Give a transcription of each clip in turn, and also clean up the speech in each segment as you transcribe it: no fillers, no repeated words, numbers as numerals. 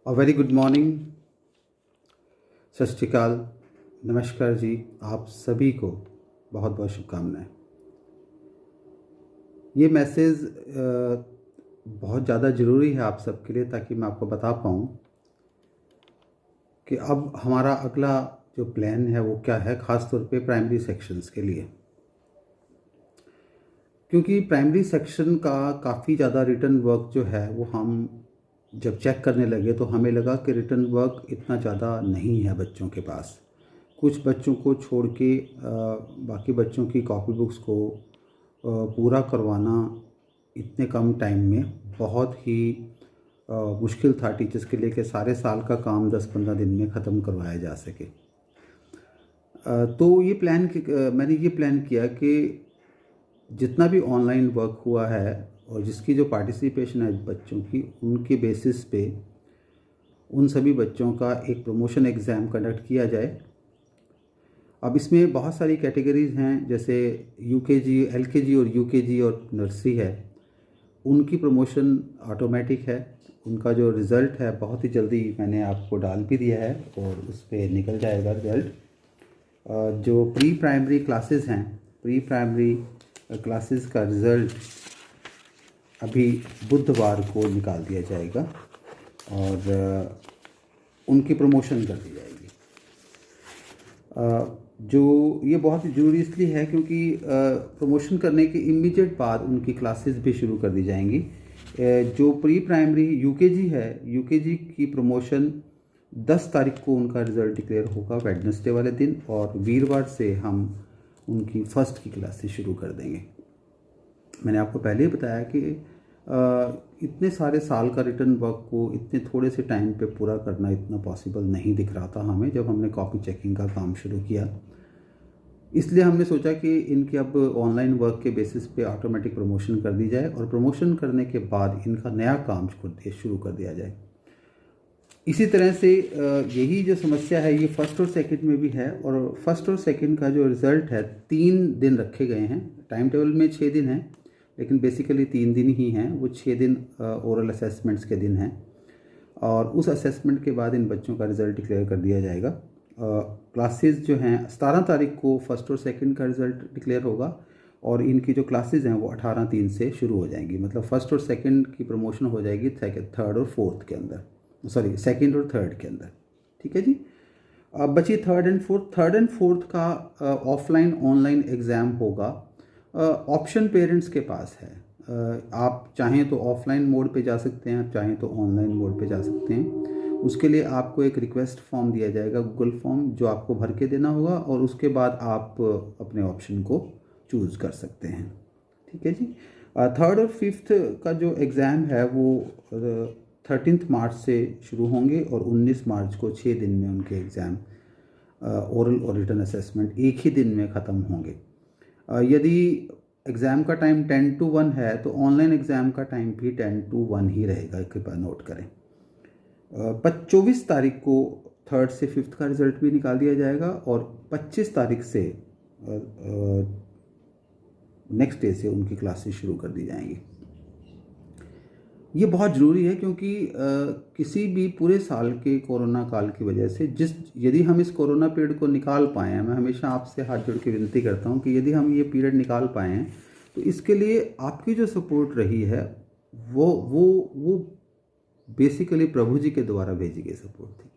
Very good morning, सत श्री अकाल, नमस्कार जी। आप सभी को बहुत बहुत शुभकामनाएं। ये मैसेज बहुत ज़्यादा ज़रूरी है आप सबके लिए, ताकि मैं आपको बता पाऊँ कि अब हमारा अगला जो प्लान है वो क्या है, ख़ास तौर पे प्राइमरी सेक्शंस के लिए। क्योंकि प्राइमरी सेक्शन का काफ़ी ज़्यादा रिटर्न वर्क जो है वो हम जब चेक करने लगे तो हमें लगा कि रिटर्न वर्क इतना ज़्यादा नहीं है बच्चों के पास। कुछ बच्चों को छोड़ के बाकी बच्चों की कॉपी बुक्स को पूरा करवाना इतने कम टाइम में बहुत ही मुश्किल था टीचर्स के लिए कि सारे साल का काम 10-15 दिन में ख़त्म करवाया जा सके। तो मैंने ये प्लान किया कि जितना भी ऑनलाइन वर्क हुआ है और जिसकी जो पार्टिसिपेशन है बच्चों की, उनके बेसिस पे उन सभी बच्चों का एक प्रमोशन एग्ज़ाम कंडक्ट किया जाए। अब इसमें बहुत सारी कैटेगरीज़ हैं, जैसे यूकेजी, एलकेजी और यूकेजी और नर्सरी है। उनकी प्रमोशन ऑटोमेटिक है। उनका जो रिज़ल्ट है बहुत ही जल्दी मैंने आपको डाल भी दिया है और उस पर निकल जाएगा रिज़ल्ट। जो प्री प्राइमरी क्लासेस हैं, प्री प्राइमरी क्लासेस का रिज़ल्ट अभी बुधवार को निकाल दिया जाएगा और उनकी प्रमोशन कर दी जाएगी। जो ये बहुत ज़रूरी इसलिए है क्योंकि प्रमोशन करने के इमीडिएट बाद उनकी क्लासेस भी शुरू कर दी जाएंगी। जो प्री प्राइमरी यूकेजी है, यूकेजी की प्रमोशन 10 तारीख को उनका रिज़ल्ट डिक्लेयर होगा वेडनेसडे वाले दिन, और वीरवार से हम उनकी फ़र्स्ट की क्लासेस शुरू कर देंगे। मैंने आपको पहले ही बताया कि इतने सारे साल का रिटर्न वर्क को इतने थोड़े से टाइम पे पूरा करना इतना पॉसिबल नहीं दिख रहा था हमें जब हमने कॉपी चेकिंग का काम शुरू किया। इसलिए हमने सोचा कि इनकी अब ऑनलाइन वर्क के बेसिस पे ऑटोमेटिक प्रमोशन कर दी जाए और प्रमोशन करने के बाद इनका नया काम शुरू कर दिया जाए। इसी तरह से यही जो समस्या है ये फर्स्ट और सेकंड में भी है, और फर्स्ट और सेकंड का जो रिज़ल्ट है 3 दिन रखे गए हैं। टाइम टेबल में 6 दिन हैं, लेकिन बेसिकली 3 दिन ही हैं। वो 6 दिन ओरल असेसमेंट्स के दिन हैं, और उस असेसमेंट के बाद इन बच्चों का रिज़ल्ट डिक्लेयर कर दिया जाएगा। क्लासेस जो हैं 17 तारीख को फर्स्ट और सेकंड का रिज़ल्ट डिक्लेयर होगा, और इनकी जो क्लासेस हैं वो 18/3 से शुरू हो जाएंगी। मतलब फर्स्ट और सेकंड की प्रमोशन हो जाएगी थर्ड और फोर्थ के अंदर, सॉरी सेकंड और थर्ड के अंदर। ठीक है जी। अब बची थर्ड एंड फोर्थ का ऑफलाइन ऑनलाइन एग्ज़ाम होगा। ऑप्शन पेरेंट्स के पास है। आप चाहें तो ऑफलाइन मोड पे जा सकते हैं, चाहें तो ऑनलाइन मोड पे जा सकते हैं। उसके लिए आपको एक रिक्वेस्ट फॉर्म दिया जाएगा, गूगल फॉर्म, जो आपको भर के देना होगा, और उसके बाद आप अपने ऑप्शन को चूज़ कर सकते हैं। ठीक है जी। थर्ड और फिफ्थ का जो एग्ज़ाम है वो 13 मार्च से शुरू होंगे, और 19 मार्च को 6 दिन में उनके एग्ज़ाम ओरल और रिटन असेसमेंट एक ही दिन में ख़त्म होंगे। यदि एग्ज़ाम का टाइम 10 to 1 है तो ऑनलाइन एग्ज़ाम का टाइम भी 10 to 1 ही रहेगा, कृपया नोट करें। 24 तारीख को थर्ड से फिफ्थ का रिज़ल्ट भी निकाल दिया जाएगा, और 25 तारीख से नेक्स्ट डे से उनकी क्लासेस शुरू कर दी जाएंगी। ये बहुत ज़रूरी है क्योंकि किसी भी पूरे साल के कोरोना काल की वजह से यदि हम इस कोरोना पीरियड को निकाल पाए हैं, मैं हमेशा आपसे हाथ जोड़ के विनती करता हूँ कि यदि हम ये पीरियड निकाल पाए हैं तो इसके लिए आपकी जो सपोर्ट रही है वो बेसिकली प्रभु जी के द्वारा भेजी गई सपोर्ट थी।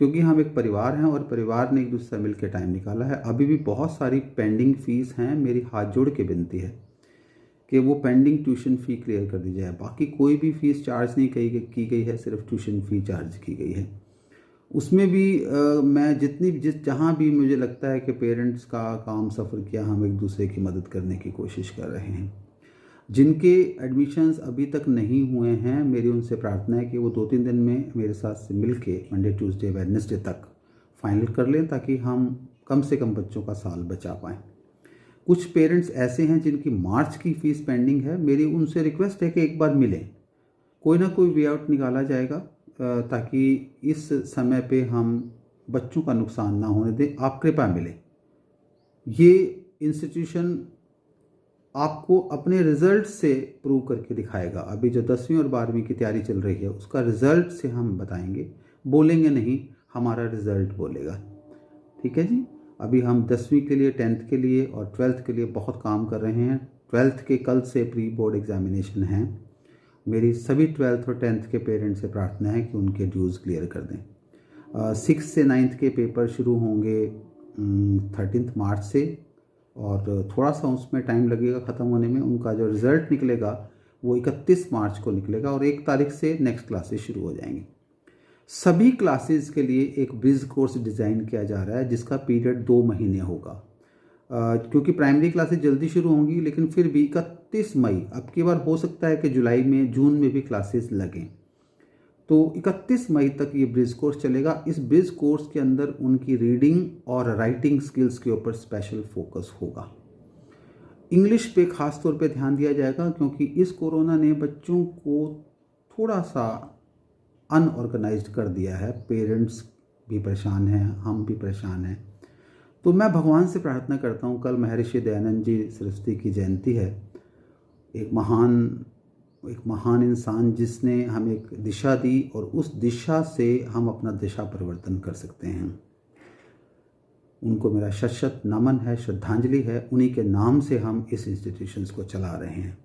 क्योंकि हम एक परिवार हैं और परिवार ने एक दूसरे से मिलकर टाइम निकाला है। अभी भी बहुत सारी पेंडिंग फीस हैं। मेरी हाथ जोड़ के विनती है कि वो पेंडिंग ट्यूशन फ़ी क्लियर कर दी जाए। बाकी कोई भी फ़ीस चार्ज नहीं की गई है, सिर्फ ट्यूशन फ़ी चार्ज की गई है। उसमें भी मैं जहाँ भी मुझे लगता है कि पेरेंट्स का काम सफ़र किया, हम एक दूसरे की मदद करने की कोशिश कर रहे हैं। जिनके एडमिशन्स अभी तक नहीं हुए हैं, मेरी उनसे प्रार्थना है कि वो 2-3 दिन में मेरे साथ से मिल के मंडे, ट्यूसडे, वेडनेसडे तक फाइनल कर लें, ताकि हम कम से कम बच्चों का साल बचा पाएँ। कुछ पेरेंट्स ऐसे हैं जिनकी मार्च की फ़ीस पेंडिंग है। मेरी उनसे रिक्वेस्ट है कि एक बार मिलें, कोई ना कोई वे आउट निकाला जाएगा, ताकि इस समय पे हम बच्चों का नुकसान ना होने दें। आप कृपया मिलें। ये इंस्टीट्यूशन आपको अपने रिजल्ट से प्रूव करके दिखाएगा। अभी जो 10वीं और 12वीं की तैयारी चल रही है उसका रिजल्ट से हम बताएंगे, बोलेंगे नहीं, हमारा रिजल्ट बोलेगा। ठीक है जी। अभी हम 10वीं के लिए, 10th के लिए और 12th के लिए बहुत काम कर रहे हैं। 12th के कल से प्री बोर्ड एग्जामिनेशन हैं। मेरी सभी 12th और 10th के पेरेंट्स से प्रार्थना है कि उनके ड्यूज़ क्लियर कर दें। 6 से 9th के पेपर शुरू होंगे 13 मार्च से, और थोड़ा सा उसमें टाइम लगेगा ख़त्म होने में। उनका जो रिज़ल्ट निकलेगा वो 31 मार्च को निकलेगा और 1 तारीख से नेक्स्ट क्लासेस शुरू हो जाएंगी। सभी क्लासेस के लिए एक ब्रिज कोर्स डिज़ाइन किया जा रहा है जिसका पीरियड 2 महीने होगा। क्योंकि प्राइमरी क्लासेस जल्दी शुरू होंगी, लेकिन फिर भी 31 मई, अब की बार हो सकता है कि जुलाई में, जून में भी क्लासेस लगें, तो 31 मई तक ये ब्रिज कोर्स चलेगा। इस ब्रिज कोर्स के अंदर उनकी रीडिंग और राइटिंग स्किल्स के ऊपर स्पेशल फोकस होगा। इंग्लिश पे ख़ास तौर पे ध्यान दिया जाएगा, क्योंकि इस कोरोना ने बच्चों को थोड़ा सा अनऑर्गेनाइज्ड कर दिया है। पेरेंट्स भी परेशान हैं, हम भी परेशान हैं। तो मैं भगवान से प्रार्थना करता हूँ, कल महर्षि दयानंद जी सरस्वती की जयंती है। एक महान इंसान जिसने हमें एक दिशा दी, और उस दिशा से हम अपना दिशा परिवर्तन कर सकते हैं। उनको मेरा शत शत नमन है, श्रद्धांजलि है। उन्हीं के नाम से हम इस इंस्टीट्यूशंस को चला रहे हैं।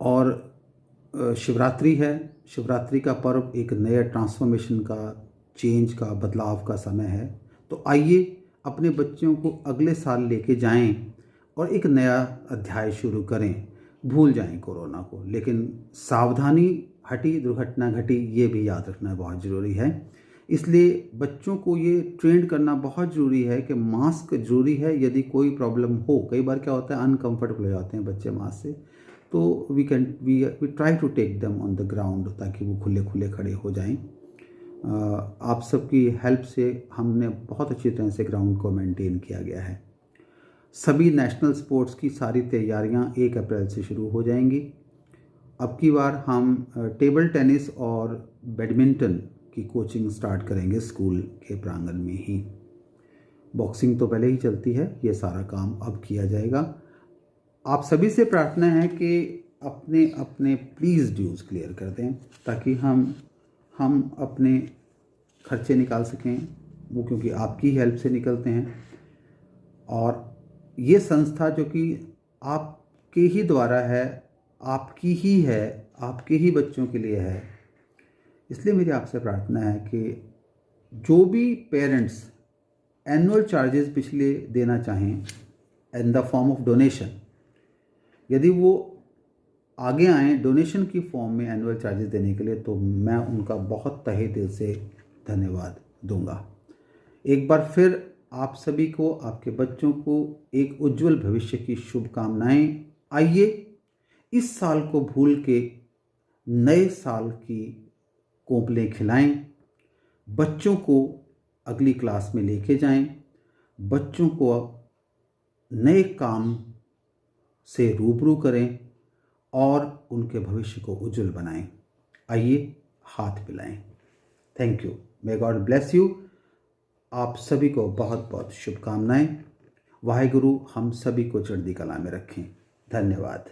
और शिवरात्रि है। शिवरात्रि का पर्व एक नया ट्रांसफॉर्मेशन का, चेंज का, बदलाव का समय है। तो आइए अपने बच्चों को अगले साल लेके जाएं और एक नया अध्याय शुरू करें। भूल जाएं कोरोना को, लेकिन सावधानी हटी, दुर्घटना घटी, ये भी याद रखना बहुत ज़रूरी है। इसलिए बच्चों को ये ट्रेंड करना बहुत ज़रूरी है कि मास्क ज़रूरी है। यदि कोई प्रॉब्लम हो, कई बार क्या होता है, अनकंफर्टेबल हो जाते हैं बच्चे मास्क से, तो we try to take them on the ground, ताकि वो खुले खुले खड़े हो जाएं। आप सबकी हेल्प से हमने बहुत अच्छी तरह से ग्राउंड को मेंटेन किया गया है। सभी नेशनल स्पोर्ट्स की सारी तैयारियां 1 अप्रैल से शुरू हो जाएंगी। अब की बार हम टेबल टेनिस और बैडमिंटन की कोचिंग स्टार्ट करेंगे स्कूल के प्रांगण में ही। बॉक्सिंग तो पहले ही चलती है, ये सारा काम अब किया जाएगा। आप सभी से प्रार्थना है कि अपने अपने प्लीज़ ड्यूज़ क्लियर कर दें, ताकि हम अपने खर्चे निकाल सकें, वो क्योंकि आपकी हेल्प से निकलते हैं। और ये संस्था जो कि आपके ही द्वारा है, आपकी ही है, आपके ही बच्चों के लिए है, इसलिए मेरी आपसे प्रार्थना है कि जो भी पेरेंट्स एनुअल चार्जेस पिछले देना चाहें in the form of donation, यदि वो आगे आएँ डोनेशन की फॉर्म में एनुअल चार्जेस देने के लिए, तो मैं उनका बहुत तहे दिल से धन्यवाद दूंगा। एक बार फिर आप सभी को, आपके बच्चों को एक उज्जवल भविष्य की शुभकामनाएं। आइए इस साल को भूल के नए साल की कोंपलें खिलाएं, बच्चों को अगली क्लास में लेके जाएं, बच्चों को नए काम से रूबरू करें और उनके भविष्य को उज्जवल बनाएं। आइए हाथ मिलाएं। Thank you. May God bless you. आप सभी को बहुत बहुत शुभकामनाएं। वाहिगुरु हम सभी को चढ़ती कला में रखें। धन्यवाद।